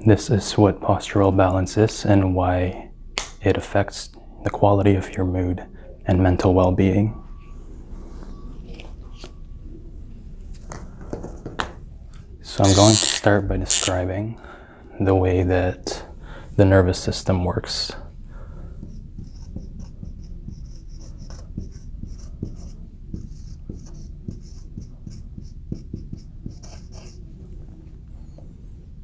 This is what postural balance is and why it affects the quality of your mood and mental well-being. So I'm going to start by describing the way that the nervous system works.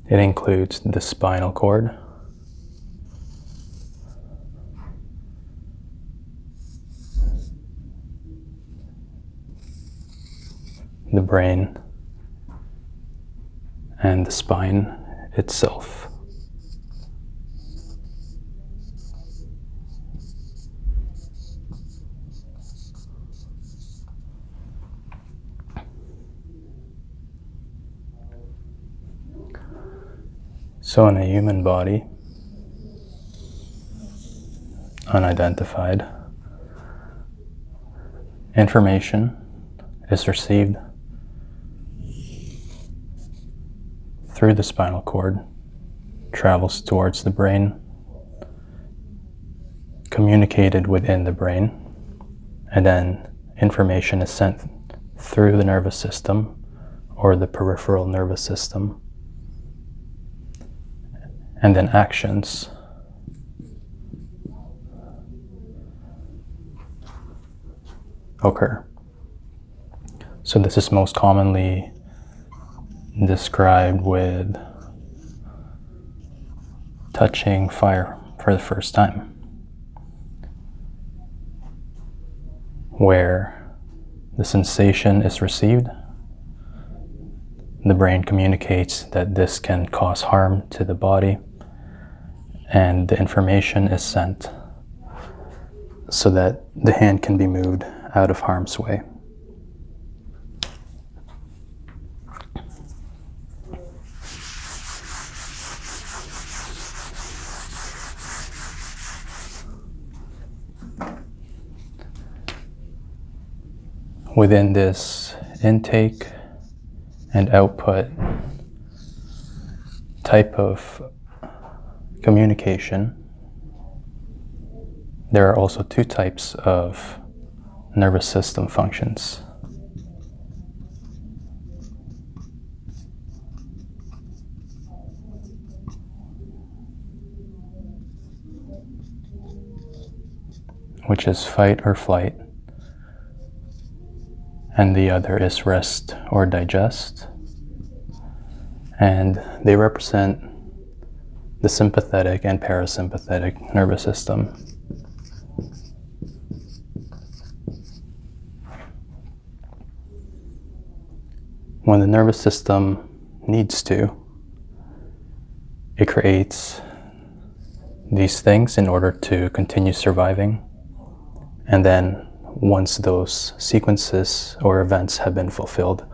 It includes the spinal cord, the brain, and the spine itself. So in a human body, unidentified, information is received through the spinal cord, travels towards the brain, communicated within the brain, and then information is sent through the nervous system or the peripheral nervous system, and then actions occur. So this is most commonly described with touching fire for the first time, where the sensation is received. The brain communicates that this can cause harm to the body, and the information is sent so that the hand can be moved out of harm's way. Within this intake and output type of communication, there are also two types of nervous system functions. Which is fight or flight, and the other is rest or digest. And they represent the sympathetic and parasympathetic nervous system. When the nervous system needs to, it creates these things in order to continue surviving. And then once those sequences or events have been fulfilled,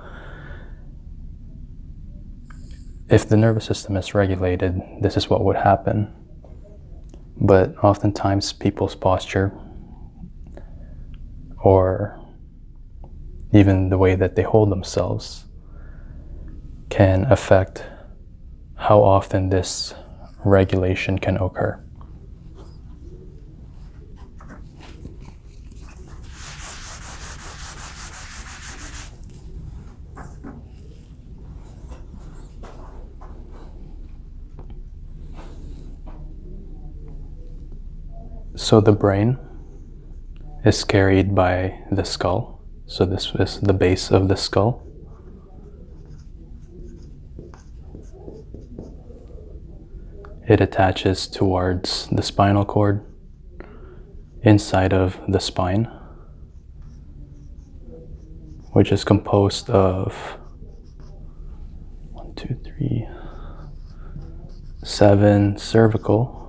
if the nervous system is regulated, this is what would happen. But oftentimes people's posture or even the way that they hold themselves can affect how often this regulation can occur. So the brain is carried by the skull. So this is the base of the skull. It attaches towards the spinal cord, inside of the spine, which is composed of 7 cervical,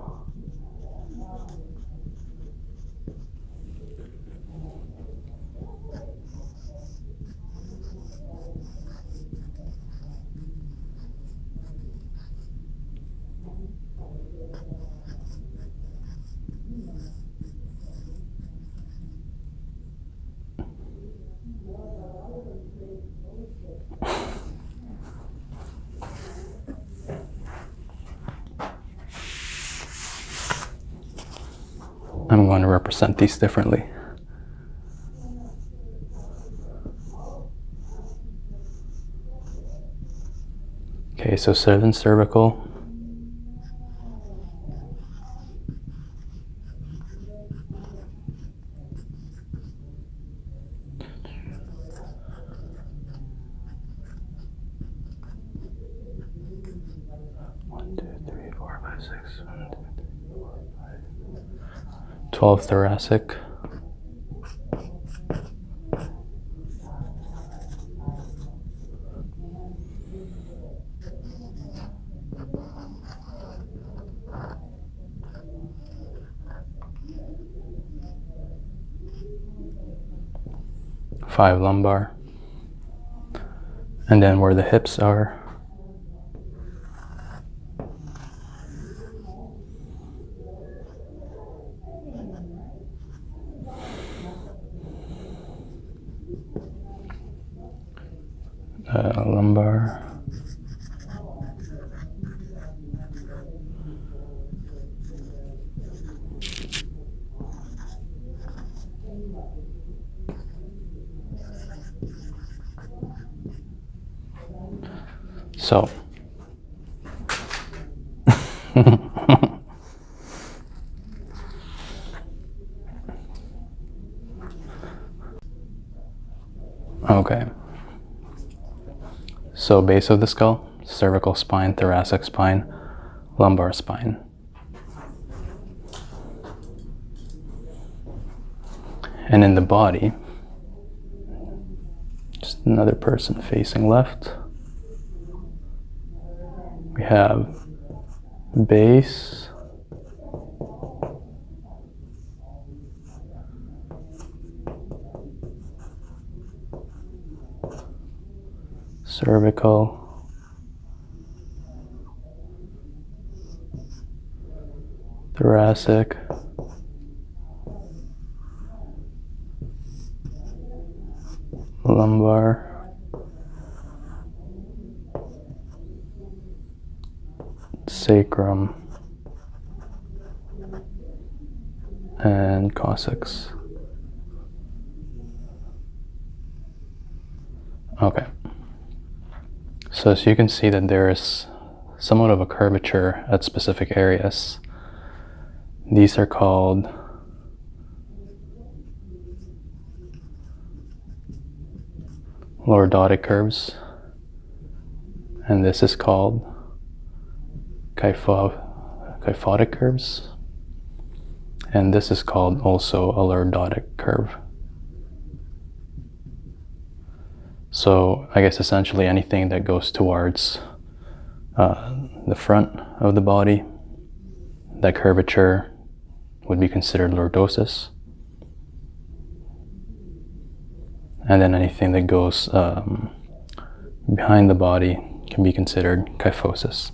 I'm going to represent these differently. Okay, so 7 cervical. One, 2, 3, 4, 5, 6, 1, 2, 3, 4, 5. 12 thoracic. Five lumbar, and then where the hips are, lumbar, so okay. So base of the skull, cervical spine, thoracic spine, lumbar spine. And in the body, just another person facing left. We have base, cervical, thoracic, lumbar, sacrum, and coccyx. Okay. So as you can see that there is somewhat of a curvature at specific areas. These are called lordotic curves, and this is called kyphotic curves, and this is called also a lordotic curve. So I guess essentially anything that goes towards the front of the body, that curvature would be considered lordosis. And then anything that goes behind the body can be considered kyphosis.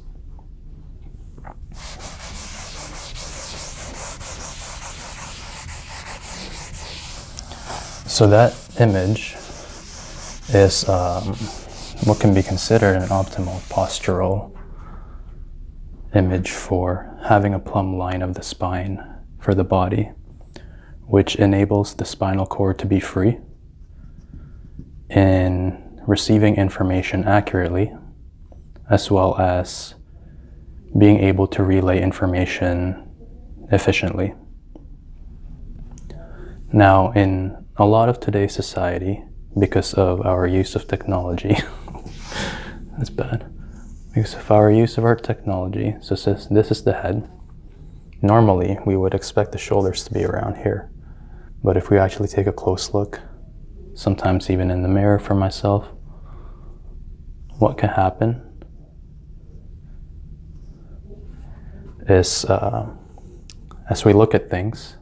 So that image is what can be considered an optimal postural image for having a plumb line of the spine for the body, which enables the spinal cord to be free in receiving information accurately, as well as being able to relay information efficiently. Now, in a lot of today's society, because of our use of technology, that's bad, because of our use of our technology, so since this is the head, normally we would expect the shoulders to be around here. But if we actually take a close look, sometimes even in the mirror for myself, what can happen is as we look at things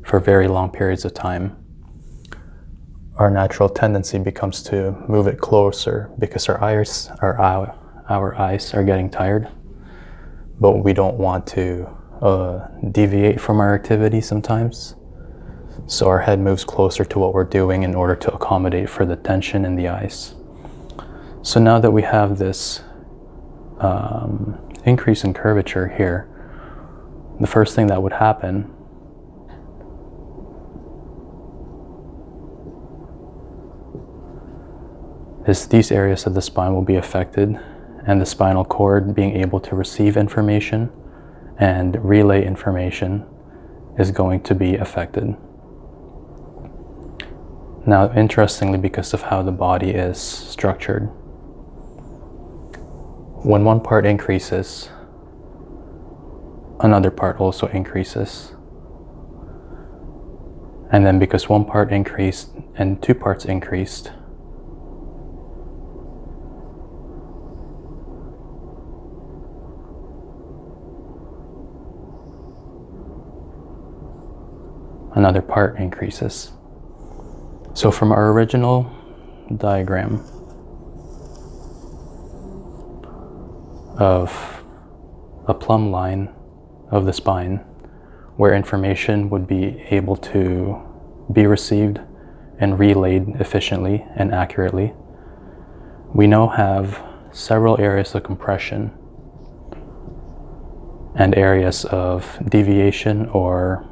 for very long periods of time, our natural tendency becomes to move it closer because our eyes are getting tired, but we don't want to deviate from our activity sometimes. So our head moves closer to what we're doing in order to accommodate for the tension in the eyes. So now that we have this increase in curvature here, the first thing that would happen is these areas of the spine will be affected, and the spinal cord being able to receive information and relay information is going to be affected. Now, interestingly, because of how the body is structured, when one part increases, another part also increases. And then because one part increased and two parts increased, another part increases. So from our original diagram of a plumb line of the spine where information would be able to be received and relayed efficiently and accurately, we now have several areas of compression and areas of deviation or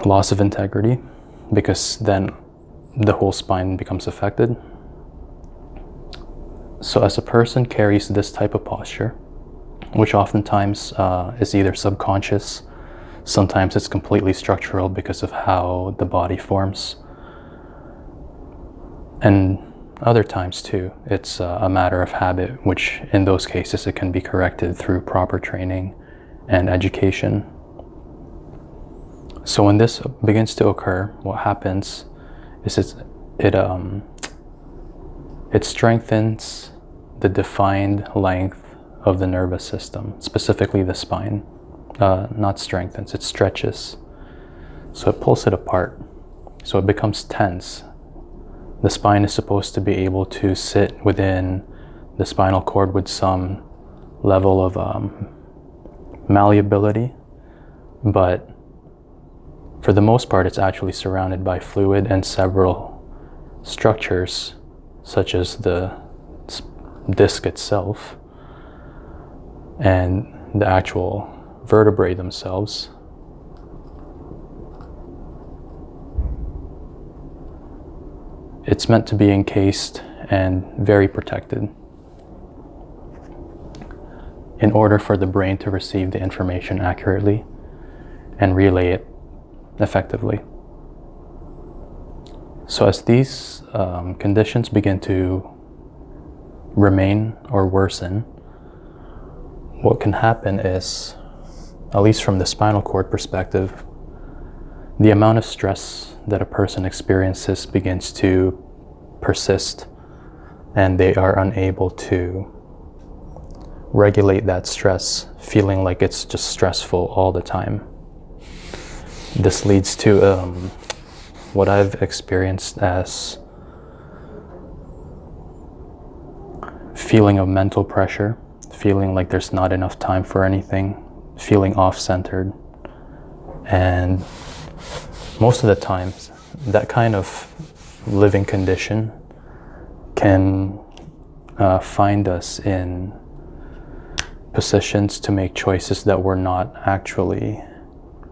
loss of integrity, because then the whole spine becomes affected. So as a person carries this type of posture, which oftentimes is either subconscious, sometimes it's completely structural because of how the body forms, and other times too, it's a matter of habit, which in those cases it can be corrected through proper training and education. So when this begins to occur, what happens is it strengthens the defined length of the nervous system, specifically the spine. Not strengthens, it stretches. So it pulls it apart. So it becomes tense. The spine is supposed to be able to sit within the spinal cord with some level of malleability, but for the most part, it's actually surrounded by fluid and several structures, such as the disc itself and the actual vertebrae themselves. It's meant to be encased and very protected in order for the brain to receive the information accurately and relay it effectively. So as these conditions begin to remain or worsen, what can happen is, at least from the spinal cord perspective, the amount of stress that a person experiences begins to persist, and they are unable to regulate that stress, feeling like it's just stressful all the time. This leads to what I've experienced as feeling of mental pressure, feeling like there's not enough time for anything, feeling off-centered. And most of the times, that kind of living condition can find us in positions to make choices that we're not actually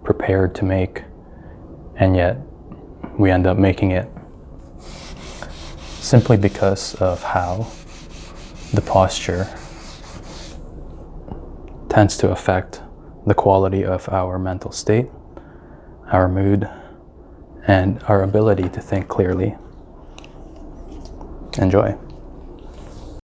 prepared to make, and yet we end up making it simply because of how the posture tends to affect the quality of our mental state, our mood, and our ability to think clearly. Enjoy.